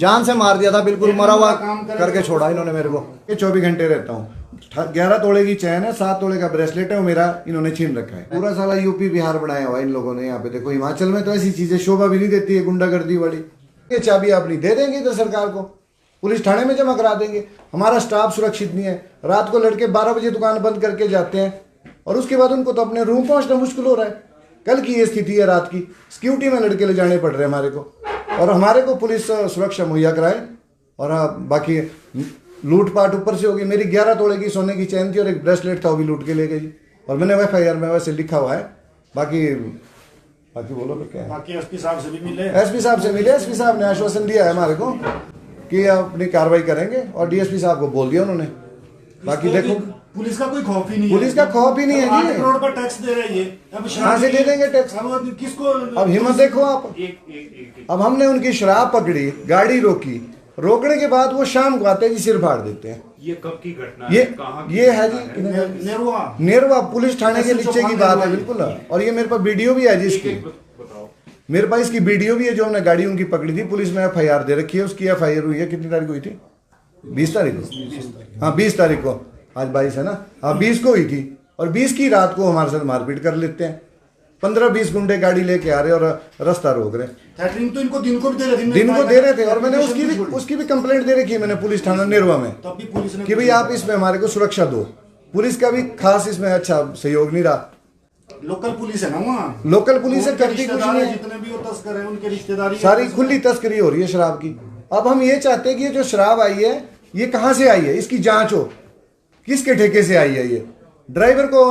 जान से मार दिया था, बिल्कुल मरा हुआ करके छोड़ा इन्होंने मेरे को। ये 24 घंटे रहता हूँ। 11 तोले की चैन है, 7 तोले का ब्रेसलेट है, वो मेरा इन्होंने छीन रखा है। पूरा साला यूपी बिहार बनाया हुआ इन लोगों ने। यहाँ पे देखो, हिमाचल में तो ऐसी चीजें शोभा भी नहीं देती है, गुंडागर्दी वाली। ये चाबी अपनी दे देंगे तो सरकार को, पुलिस थाने में जमा करा देंगे। हमारा स्टाफ सुरक्षित नहीं है। रात को लड़के 12 बजे दुकान बंद करके जाते हैं और उसके बाद उनको तो अपने रूम पहुंचना मुश्किल हो रहा है। कल की ये स्थिति है, रात की सिक्योरिटी में लड़के ले जाने पड़ रहे हैं हमारे को, और हमारे को पुलिस सुरक्षा मुहैया कराए। और बाकी लूटपाट ऊपर से होगी। मेरी 11 तोले की सोने की चैन थी और एक ब्रेसलेट था, वो भी लूट के ले गई। और मैंने FIR में वैसे लिखा हुआ है। बाकी बोलो तो क्या है। बाकी एसपी साहब से भी मिले। एसपी साहब से मिले। एसपी साहब ने आश्वासन दिया है हमारे को कि अपनी कार्रवाई करेंगे, और DSP साहब को बोल दिया उन्होंने। बाकी देखो, पुलिस का कोई खौफ ही नहीं है। पुलिस का खौफ ही नहीं है। 8 करोड़ का टैक्स दे रही है, अब कहाँ से दे देंगे टैक्स? अब किसको? अब हिम्मत देखो आप। अब हमने उनकी शराब पकड़ी, गाड़ी रोकी, रोकने के बाद वो शाम को आते हैं जी, सिर फाड़ देते हैं। ये कब की घटना ये है? कहाँ की ये है जी नेरवा पुलिस थाने के नीचे की बात है, बिल्कुल। और ये मेरे पास वीडियो भी है जी इसकी। बताओ। मेरे पास इसकी वीडियो भी है, जो हमने गाड़ी उनकी पकड़ी थी। पुलिस में FIR दे रखी है। उसकी FIR हुई है, कितनी तारीख को हुई थी? 20 तारीख को। हाँ 20 तारीख को, आज 22 है ना। हाँ 20 को हुई थी। और 20 की रात को हमारे साथ मारपीट कर लेते हैं। 15-20 गुंडे गाड़ी लेके आ रहे और रास्ता रोक रहे। थ्रेटनिंग तो इनको दिन को भी दे रहे थे। दिन को दे रहे थे। और मैंने उसकी भी कंप्लेंट दे रखी है मैंने पुलिस थाना नेरवा में, तब भी पुलिस ने कि भाई आप इसमें हमारे को सुरक्षा दो। पुलिस का भी खास इसमें अच्छा सहयोग नहीं रहा। लोकल पुलिस है ना वहाँ, लोकल पुलिस है, करती कुछ नहीं है। जितने भी वो तस्कर हैं उनके रिश्तेदारी सारी खुली तस्करी हो रही है शराब की। अब हम ये चाहते हैं कि ये जो शराब आई है, ये कहाँ से आई है, इसकी जांच हो। किसके ठेके से आई है ये? ड्राइवर को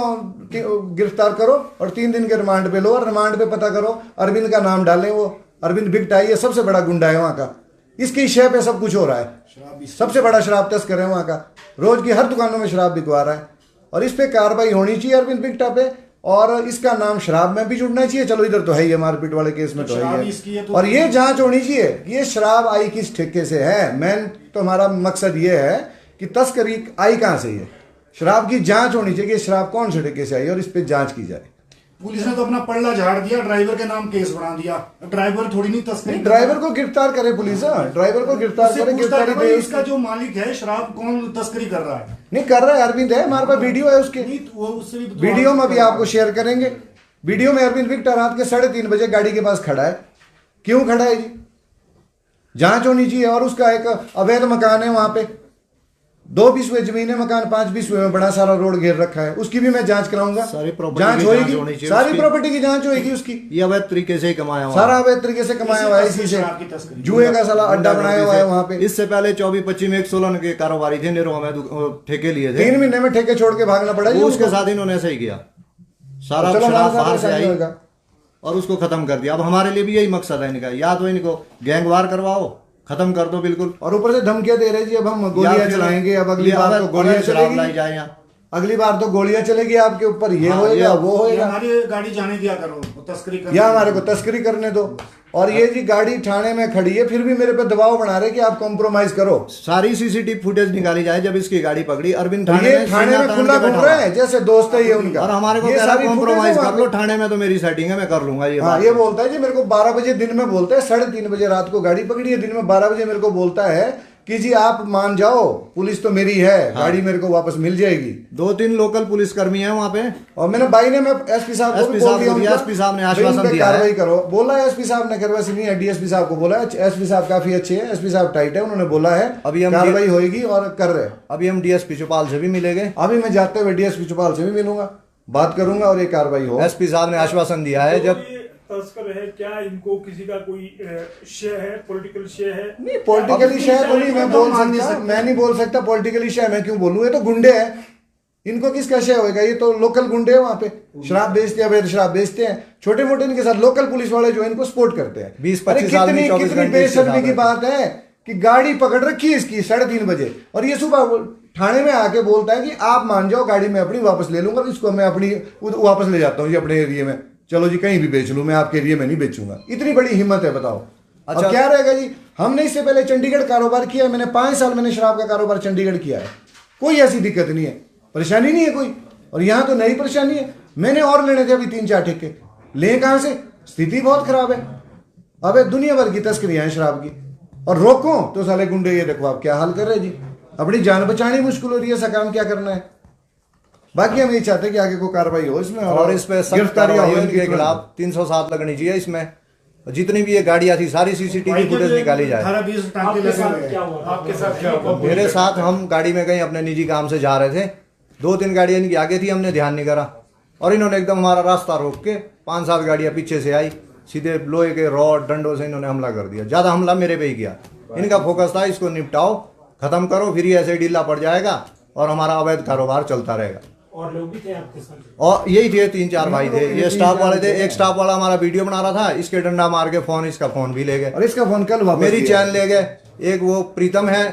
गिरफ्तार करो और 3 दिन के रिमांड पे लो, और रिमांड पे पता करो, अरविंद का नाम डालें। वो अरविंद बिगटाई है, सबसे बड़ा गुंडा है वहाँ का। इसकी शय पे सब कुछ हो रहा है। सबसे बड़ा शराब तस्कर है वहाँ का। रोज की हर दुकानों में शराब बिकवा रहा है। और इस पे कार्रवाई होनी चाहिए अरविंद बिगटा पे, और इसका नाम शराब में भी जुड़ना चाहिए। चलो इधर तो है ही, मारपीट वाले केस में तो है ही। और ये जांच होनी चाहिए कि ये शराब आई किस ठेके से है। मेन तो हमारा मकसद ये है कि तस्करी आई कहाँ से है। शराब की जांच होनी चाहिए कि शराब कौन से ठेके से आई और इस पे जांच की जाए। पुलिस ने तो अपना पल्ला झाड़ दिया, ड्राइवर के नाम केस बना दिया। ड्राइवर थोड़ी नहीं तस्करी। ड्राइवर को गिरफ्तार करे पुलिस, ड्राइवर को गिरफ्तार करे, गिरफ्तारी दे। इसका जो मालिक है शराब कौन तस्करी कर रहा है? नहीं कर रहा है, अरविंद है। हमारे पास वीडियो है उसके। वीडियो में अभी आपको शेयर करेंगे। वीडियो में अरविंद बिगटा रात के 3:30 बजे गाड़ी के पास खड़ा है। क्यों खड़ा है जी? जांच होनी चाहिए। और उसका एक अवैध मकान है वहां पे, 2 बिस्वे जमीन है, मकान 5 बिस्वे में बड़ा सारा रोड घेर रखा है। उसकी भी मैं जांच कराऊंगा। सारी प्रॉपर्टी जांच होगी, सारी प्रॉपर्टी की जांच होगी उसकी। ये अवैध तरीके से कमाया हुआ, सारा अवैध तरीके से कमाया हुआ है। इसी से जुए का साला अड्डा बनाया हुआ है वहां पे। इससे पहले 24-25 में 116 के कारोबारी थे नेरवा में, ठेके लिए थे। 3 महीने में ठेके छोड़ के भागना पड़ा। उसके साथ इन्होंने ऐसा ही किया। सारा शराब बाहर से आई और उसको खत्म कर दिया। अब हमारे लिए भी यही मकसद है इनका, या तो इनको गैंगवार करवाओ, खत्म कर दो बिल्कुल। और ऊपर से धमकियां दे रहे जी, अब हम गोलियां चलाएंगे, अब अगली बार तो गोलियां चलेगी, जाए यहाँ अगली बार तो गोलियां चलेगी आपके ऊपर, ये होएगा वो होएगा। हमारी गाड़ी जाने दिया करो, तस्करी कर, या हमारे को तस्करी करने दो। और ये जी गाड़ी थाने में खड़ी है, फिर भी मेरे पे दबाव बना रहे कि आप कॉम्प्रोमाइज करो। सारी CCTV फुटेज निकाली जाए। जब इसकी गाड़ी पकड़ी अरविंद थाने में खुला घूम रहा है, जैसे दोस्त है ये उनका। और हमारे को कह रहा है कॉम्प्रोमाइज कर लो, थाने में तो मेरी सेटिंग है, मैं कर लूंगा। ये बोलता है जी मेरे को 12 बजे दिन में बोलता है, 3:30 बजे रात को गाड़ी पकड़ी है, दिन में 12 बजे मेरे को बोलता है कि जी आप मान जाओ, पुलिस तो मेरी है, गाड़ी मेरे को वापस मिल जाएगी। 2-3 लोकल पुलिसकर्मी है वहाँ पे। और मैंने भाई ने, मैं एसपी साहब को भी बोल दिया, एसपी साहब ने आश्वासन दिया कार्रवाई करो। बोला है एसपी साहब ने, कार्रवाई नहीं है, DSP साहब को बोला है। एसपी साहब काफी अच्छे हैं, एसपी साहब टाइट है, उन्होंने बोला है अभी हम कार्रवाई होगी और कर रहे हैं। अभी हम DSP चौपाल से भी मिलेंगे। अभी मैं जाते हुए DSP चौपाल से भी मिलूंगा, बात करूंगा और ये कार्रवाई हो। एसपी साहब ने आश्वासन दिया है। जब तस्कर है, क्या इनको किसी का कोई शेयर है, पॉलिटिकल शेयर है? नहीं, पॉलिटिकली शेयर तो नहीं मैं बोल सकता, मैं नहीं बोल सकता पॉलिटिकली शेयर। मैं क्यों बोलूं, ये तो गुंडे हैं, इनको किसका शेयर होगा? ये तो लोकल गुंडे हैं, वहां पे शराब बेचते हैं, अवैध शराब बेचते हैं, छोटे मोटे। इनके साथ लोकल पुलिस वाले जो है इनको सपोर्ट करते हैं। 20-25 साल में 24 कितनी बेशर्मी की बात है कि गाड़ी पकड़ रखी है इसकी 3:30 बजे, और ये सुबह थाने में आके बोलता है कि आप मान जाओ, गाड़ी में अपनी वापस ले लूंगा, इसको मैं अपनी वापस ले जाता हूँ जी अपने एरिया में, चलो जी कहीं भी बेच लूं, मैं आपके एरिया में नहीं बेचूंगा। इतनी बड़ी हिम्मत है, बताओ। अच्छा क्या रहेगा जी? हमने इससे पहले चंडीगढ़ कारोबार किया है, मैंने 5 साल मैंने शराब का कारोबार चंडीगढ़ किया है, कोई ऐसी दिक्कत नहीं है, परेशानी नहीं है कोई। और यहाँ तो नई परेशानी है। मैंने और लेने थे अभी 3-4 ठेके, ले कहाँ से? स्थिति बहुत खराब है। अब दुनिया भर की तस्करियां हैं शराब की। और रोको तो साले गुंडे ये देखो आप क्या हाल कर रहे हैं जी। अपनी जान बचानी मुश्किल हो रही है, ऐसा काम क्या करना है। बाकी हम ये चाहते हैं कि आगे को कार्रवाई हो इसमें और इस पे गिरफ्तारी हो इनके खिलाफ 307 लगनी चाहिए इसमें। जितनी भी ये गाड़ियां थी सारी सीसीटीवी फुटेज निकाली जाए। 18-20 टांके आपके लगे साथ हुए क्या हैं। हुआ? आपके साथ क्या हुआ? मेरे साथ हम गाड़ी में गए अपने निजी काम से जा रहे थे, 2-3 गाड़ियां इनकी आगे थी, हमने ध्यान नहीं करा और इन्होंने एकदम हमारा रास्ता रोक के 5-7 गाड़ियां पीछे से आई, सीधे लोहे के रॉड डंडों से इन्होंने हमला कर दिया। ज्यादा हमला मेरे पे ही किया। इनका फोकस था इसको निपटाओ, खत्म करो, फिर ये ऐसे ढीला पड़ जाएगा और हमारा अवैध कारोबार चलता रहेगा। और लोग भी थे आपके साथ? और यही थे 3-4 भाई थे, ये स्टाफ वाले थे। एक स्टाफ वाला हमारा वीडियो बना रहा था, इसके डंडा मार के फोन, इसका फोन भी ले गए और इसका फोन कल वापस मेरी दिया। चैन ले गए। एक वो प्रीतम है,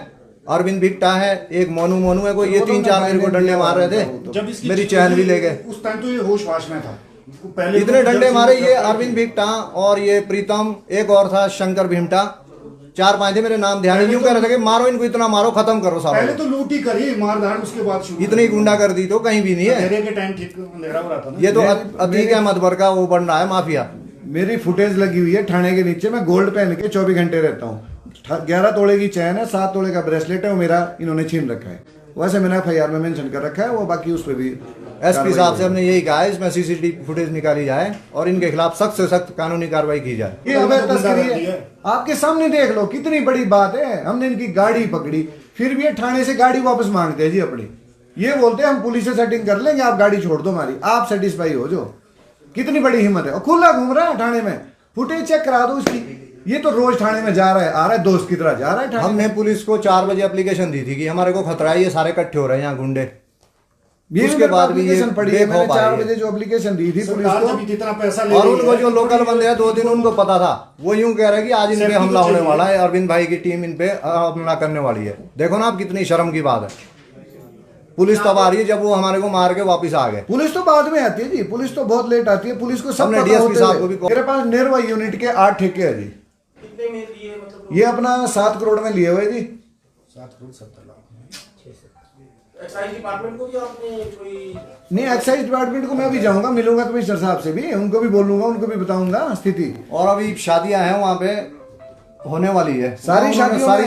अरविंद भिक्टा है, एक मोनू है, कोई ये 3-4 मेरे को डंडे मार रहे थे, जब इसकी मेरी चैन भी ले गए। उस टाइम तो ये होश वाश में था। पहले इतने तो डंडे जब मारे से- ये अरविंद भिक्टा और ये प्रीतम, एक और था शंकर भीमटा, 4-5 थे, मेरे नाम ध्यान नहीं। यूं कह रहे थे कि मारो इनको, इतना मारो, खत्म करो पहले सारा। तो लूट ही करी मारधाड़, उसके बाद शुरू इतनी गुंडा कर दी तो कहीं भी नहीं है। अंधेरे के टाइम ठीक अंधेरा हो रहा था ना। ये तो अतीक अहमद बर का वो बन रहा है माफिया। मेरी फुटेज लगी हुई है थाने के नीचे। मैं गोल्ड पहन के 24 घंटे रहता हूँ। 11 तोले की चैन है, 7 तोले का ब्रेसलेट है, वो मेरा इन्होंने छीन रखा है। वैसे मैंने FIR में मेंशन कर रखा है, वो बाकी उस पर भी एसपी साहब से हमने यही कहा है इसमें सीसीटीवी फुटेज निकाली जाए और इनके खिलाफ सख्त से सख्त कानूनी कार्रवाई की जाए। ये अवैध तस्करी है। आपके सामने देख लो कितनी बड़ी बात है। हमने इनकी गाड़ी पकड़ी, फिर भी ये थाने से गाड़ी वापस मांगते हैं जी अपनी। ये बोलते हैं हम पुलिस से सेटिंग कर लेंगे, आप गाड़ी छोड़ दो हमारी, आप सेटिस्फाई हो जो। कितनी बड़ी हिम्मत है। और खुला घूम रहा है थाने में, फुटेज चेक करा दो उसकी। ये तो रोज थाने में जा रहा है, आ रहा है, दोस्त की तरह जा रहा है थाने में। हमने पुलिस को 4 बजे एप्लीकेशन दी थी कि हमारे को खतरा है, ये सारे इकट्ठे हो रहे हैं यहाँ गुंडे। उसके बाद भी ये एप्लीकेशन पड़ी है। मैंने बेखौफ 4 आई है। बजे जो एप्लीकेशन दी थी पुलिस सरकार को, जब इतना पैसा ले और रही उनको है, जो लोकल बंदे हैं 2 दिन उनको पता था, वो यूं कह रहे हैं कि आज इन पे सेफ्टी हमला तो होने चाहिए। वाला है, अरविंद भाई की टीम इन पे हमला करने वाली है। देखो ना आप कितनी शर्म की बात है। पुलिस तब आ रही है जब वो हमारे को मार के वापस आ गए। पुलिस तो बाद में आती है जी। पुलिस तो बहुत लेट आती है। पुलिस को सब हमने पता DSP होते साहब हुए। को भी कॉल- मेरे पास निर्वा यूनिट के 8 ठेके है जी। ये अपना 7 करोड़ में लिए हुए जी। 7 करोड़ 70 लाख। एक्साइज डिपार्टमेंट को भी आपने कोई नहीं, एक्साइज डिपार्टमेंट को मैं भी जाऊंगा, मिलूंगा कमिश्नर साहब से भी, उनको भी बोलूंगा, उनको भी बताऊंगा स्थिति। और अभी शादियां हैं वहाँ पे होने वाली है, सारी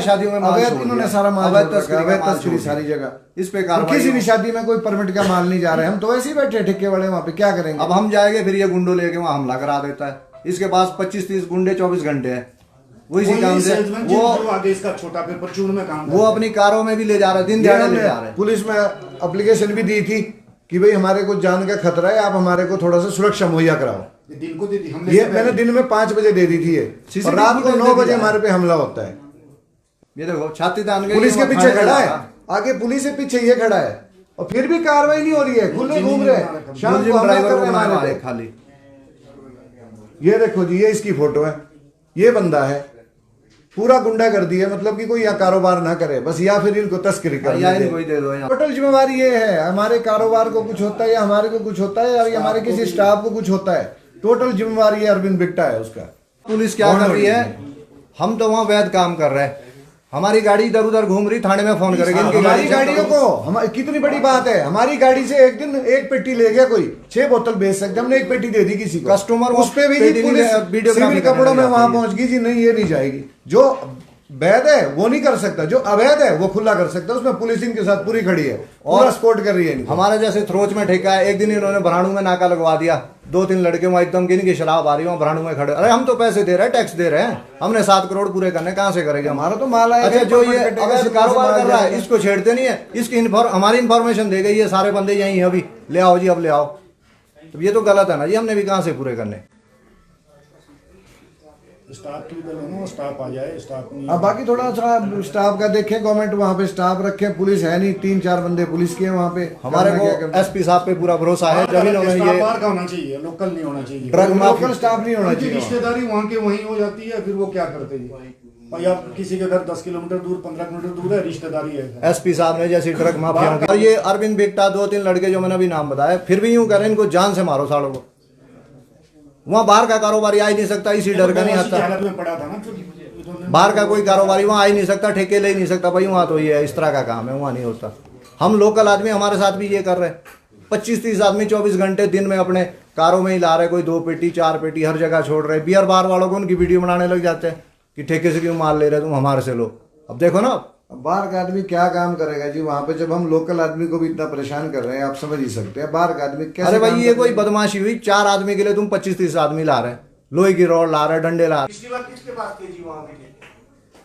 शादियों में माल अवैध छोड़ इन्होंने दिया। सारा माल अवैध छोड़ रखा है, तस्करी का अवैध माल तस्करी छोड़ सारी दिया। जगह। इस पे तो कार्रवाई किसी भी शादी में कोई परमिट का माल नहीं जा रहा है। हम तो वैसे ही बैठे ठेके वाले वहाँ पे, क्या करेंगे। अब हम जाएंगे फिर ये गुंडों लेके वहाँ हमला करा देता है। इसके पास 25-30 गुंडे 24 घंटे हैं, वो इसी काम से वो आगे इसका छोटा पेपर चून में काम वो अपनी कारों में भी ले जा रहे, दिन ये दिहाड़े ले हमने जा रहे हैं। पुलिस में एप्लीकेशन भी दी थी कि भाई हमारे को जान का खतरा है, आप हमारे को थोड़ा सा सुरक्षा मुहैया कराओ। दिन को दे दी हमने। ये मैंने दिन में 5 बजे दे दी थी ये, और CCTV रात को फुटेज 9 भी बजे है। हमारे पे हमला होता है। ये देखो छाती तान के पुलिस के ये पीछे थाने खड़ा जा है, रहा। आगे पुलिस के पीछे ये खड़ा है, और फिर भी कार्रवाई नहीं हो रही है। खुले घूम रहे हैं, शाम मुलजिम को हमला ड्राइवर को करने बनाया वाले है थे। खाली। ये देखो जी, ये इसकी फोटो है। ये बंदा है, पूरा गुंडा कर दिया। मतलब कि कोई या कारोबार ना करे बस, या फिर इनको तस्करी कर या इनको ही दे दो यहाँ। टोटल जिम्मेवारी ये है, हमारे कारोबार को कुछ होता है या हमारे को कुछ होता है, या हमारे किसी स्टाफ को कुछ होता है, टोटल जिम्मेवारी अरविंद बिट्टा है उसका। पुलिस क्या कर रही है, हम तो वहाँ वैध काम कर रहे हैं, हमारी गाड़ी इधर उधर घूम रही, थाने में फोन करेंगे इनकी हमारी गाड़ी गाड़ियों को हम कितनी बड़ी बात है। हमारी गाड़ी से एक दिन एक पेटी ले गया कोई, 6 बोतल बेच सकते, हमने एक पेटी दे दी किसी को। कस्टमर वो उस पे भी पेटी जी नहीं पुलिस ले- वीडियोग्राफी सिविल करने कपड़ों में लग वहां जाती है। पहुंच गई जी, नहीं ये नहीं जाएगी। जो वैध है वो नहीं कर सकता, जो अवैध है वो खुला कर सकता है। उसमें पुलिस इनके साथ पूरी खड़ी है, पूरा सपोर्ट कर रही है इनको। हमारे जैसे थ्रोच में ठेका है। एक दिन इन्होंने भराणु में नाका लगवा दिया, 2-3 लड़के वहां एकदम गिन की शराब आ रही है, भराणु में खड़े। अरे हम तो पैसे दे रहे हैं, टैक्स दे रहे हैं, हमने 7 करोड़ पूरे करने, कहाँ से करेंगे हमारा तो माल आएगा। अच्छा, जो ये अवैध कारोबार कर रहा है इसको छेड़ते नहीं है। इसकी हमारी इन्फॉर्मेशन दे गई, ये सारे बंदे यहीं हैं, अभी ले आओ जी, अब ले आओ। तो ये तो गलत है ना जी, हमने भी कहाँ से पूरे करने। स्टाफ की दल है ना, वो स्टाफ आ जाए, स्टाफ नहीं अब बाकी थोड़ा सा स्टाफ का देखें, गवर्नमेंट वहाँ पे स्टाफ रखे, पुलिस है नहीं, 3-4 बंदे पुलिस के हैं वहाँ पे। हमारे करना क्या को करना। एसपी साहब पे पूरा भरोसा है। जब इन्होंने स्टाफ ये बाहर का होना चाहिए, लोकल नहीं होना चाहिए। ड्रग माफिया लोकल स्टाफ नहीं होना उनकी चाहिए वहाँ। रिश्तेदारी वहाँ के वहीं हो जाती है, फिर वो क्या करते हैं। और या किसी के घर 10 किलोमीटर दूर, 15 किलोमीटर दूर है, रिश्तेदारी है। एसपी साहब ने जैसी ड्रग माफिया और ये अरविंद बिट्टा 2-3 लड़के जो मैंने अभी नाम बताया, फिर भी यूं कह रहे हैं इनको जान से मारो सालों को। वहां बाहर का कारोबारी आ ही नहीं सकता, इसी डर का नहीं उसी आता। हालत में पड़ा था ना, बाहर का कोई कारोबारी वहां आ ही नहीं सकता, ठेके ले ही नहीं सकता भाई, वहां तो ये है, इस तरह का काम है, वहां नहीं होता। हम लोकल आदमी हमारे साथ भी ये कर रहे हैं। 25-30 आदमी 24 घंटे दिन में अपने कारों में ही ला रहे, कोई 2 पेटी 4 पेटी हर जगह छोड़ रहे। बियर बार वालों को उनकी वीडियो बनाने लग जाते हैं कि ठेके से क्यों माल ले रहे तुम, हमारे से लो। अब देखो ना, अब बाहर का आदमी क्या काम करेगा जी वहां पे, जब हम लोकल आदमी को भी इतना परेशान कर रहे हैं, आप समझ ही सकते हैं बाहर का आदमी कैसे अरे भाई काम ये कोई करेगा? बदमाशी हुई, 4 आदमी के लिए तुम 25-30 आदमी ला रहे हैं, लोहे की रॉड ला रहे हैं, डंडे ला रहे पिछली बार किसके पास थे जी वहाँ पे ठेके?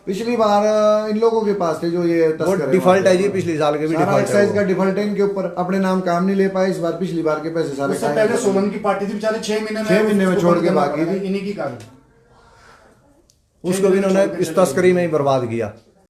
पिछली बार इन लोगों के पास थे जो ये हैं। वो तस्कर हैं डिफॉल्ट वहाँ है पे। जी, पिछले साल के भी सारा डिफॉल्ट एक्साइज का है। डिफॉल्ट है इनके ऊपर, अपने नाम काम नहीं ले पाए इस बार, पिछली बार के पैसे सारे उससे खाए पहले हैं। सोलन की पार्टी थी बेचारे 6 महीने में 6 महीने में उसको छोड़ बंद के करना बाकी पड़ा, थी। इन्हीं की कारण उसको भी इन्होंने इस तस्करी में ही बर्बाद किया।